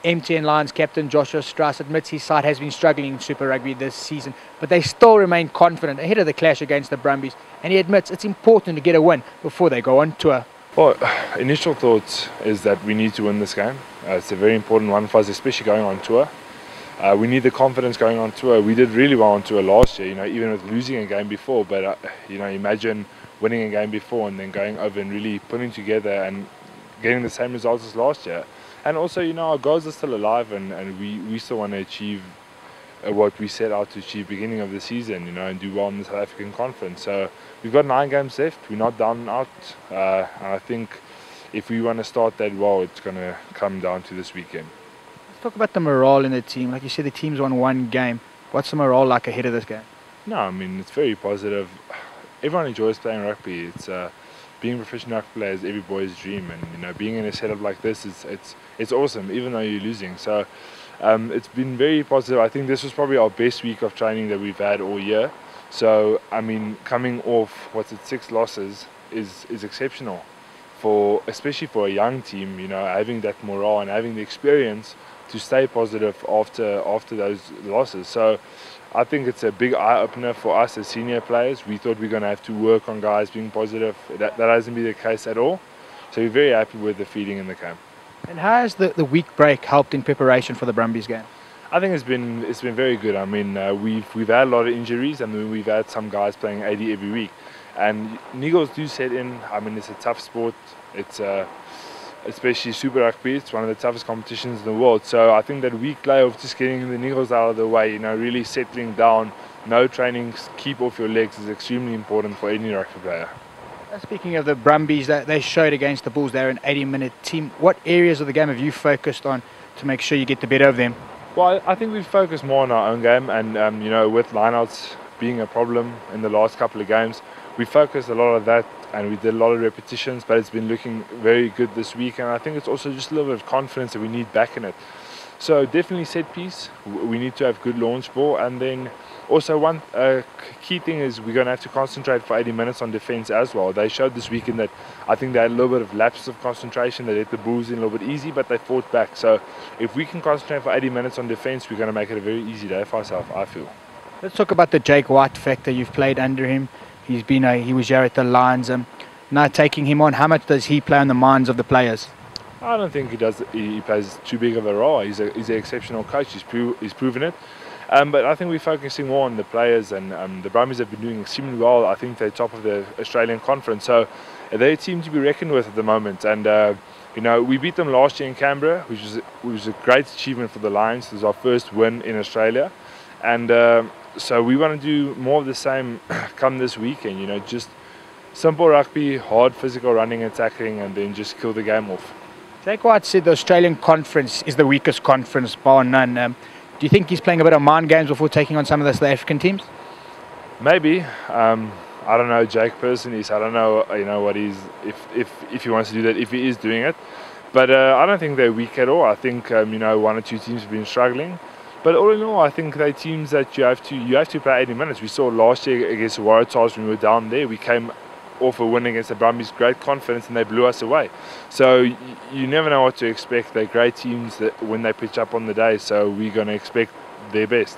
MTN Lions captain Joshua Strauss admits his side has been struggling in Super Rugby this season, but they still remain confident ahead of the clash against the Brumbies, and he admits it's important to get a win before they go on tour. Well, initial thoughts is that we need to win this game. It's a very important one for us, especially going on tour. We need the confidence going on tour. We did really well on tour last year, even with losing a game before, but imagine winning a game before and then going over and really putting together and getting the same results as last year. And also, our goals are still alive, and we still want to achieve what we set out to achieve beginning of the season, and do well in the South African Conference. So we've got 9 games left. We're not down and out. And I think if we want to start that well, it's going to come down to this weekend. Let's talk about the morale in the team. Like you said, the team's won 1 game. What's the morale like ahead of this game? No, it's very positive. Everyone enjoys playing rugby. It's being a professional rugby player is every boy's dream, and being in a setup like this, it's awesome, even though you're losing. So it's been very positive. I think this was probably our best week of training that we've had all year. So coming off 6 losses is exceptional, especially for a young team. Having that morale and having the experience to stay positive after those losses. So I think it's a big eye-opener for us as senior players. We thought we were going to have to work on guys being positive. That hasn't been the case at all. So we're very happy with the feeling in the camp. And how has the week break helped in preparation for the Brumbies game? I think it's been very good. We've had a lot of injuries, and we've had some guys playing 80 every week. And niggles do set in. It's a tough sport. It's especially Super Rugby. It's one of the toughest competitions in the world. So I think that week play of just getting the niggles out of the way, really settling down, no training, keep off your legs is extremely important for any rugby player. Speaking of the Brumbies that they showed against the Bulls, they're an 80-minute team. What areas of the game have you focused on to make sure you get the better of them? Well, I think we've focused more on our own game, and with lineouts being a problem in the last couple of games, we focused a lot of that, and we did a lot of repetitions, but it's been looking very good this week, and I think it's also just a little bit of confidence that we need back in it. So definitely set piece, we need to have good launch ball, and then also one key thing is we're going to have to concentrate for 80 minutes on defence as well. They showed this weekend that I think they had a little bit of lapse of concentration. They let the Bulls in a little bit easy, but they fought back. So if we can concentrate for 80 minutes on defence, we're going to make it a very easy day for ourselves, I feel. Let's talk about the Jake White factor. You've played under him. He was here at the Lions. Now taking him on, how much does he play on the minds of the players? I don't think he does. He plays too big of a role. He's an exceptional coach. He's proven it. But I think we're focusing more on the players, and the Brumbies have been doing extremely well. I think they're top of the Australian Conference, so they're a team to be reckoned with at the moment. And we beat them last year in Canberra, which was a great achievement for the Lions. It was our first win in Australia, and so we want to do more of the same come this weekend. Just simple rugby, hard physical running and tackling, and then just kill the game off. Jake White said the Australian Conference is the weakest conference, bar none. Do you think he's playing a bit of mind games before taking on some of the South African teams? Maybe. I don't know Jake personally, so I don't know, what he's if he wants to do that, if he is doing it. But I don't think they're weak at all. I think 1 or 2 teams have been struggling. But all in all, I think they're teams that you have to play 80 minutes. We saw last year against the Waratahs when we were down there. We came off a win against the Brumbies, great confidence, and they blew us away. So you never know what to expect. They're great teams that when they pitch up on the day, so we're going to expect their best.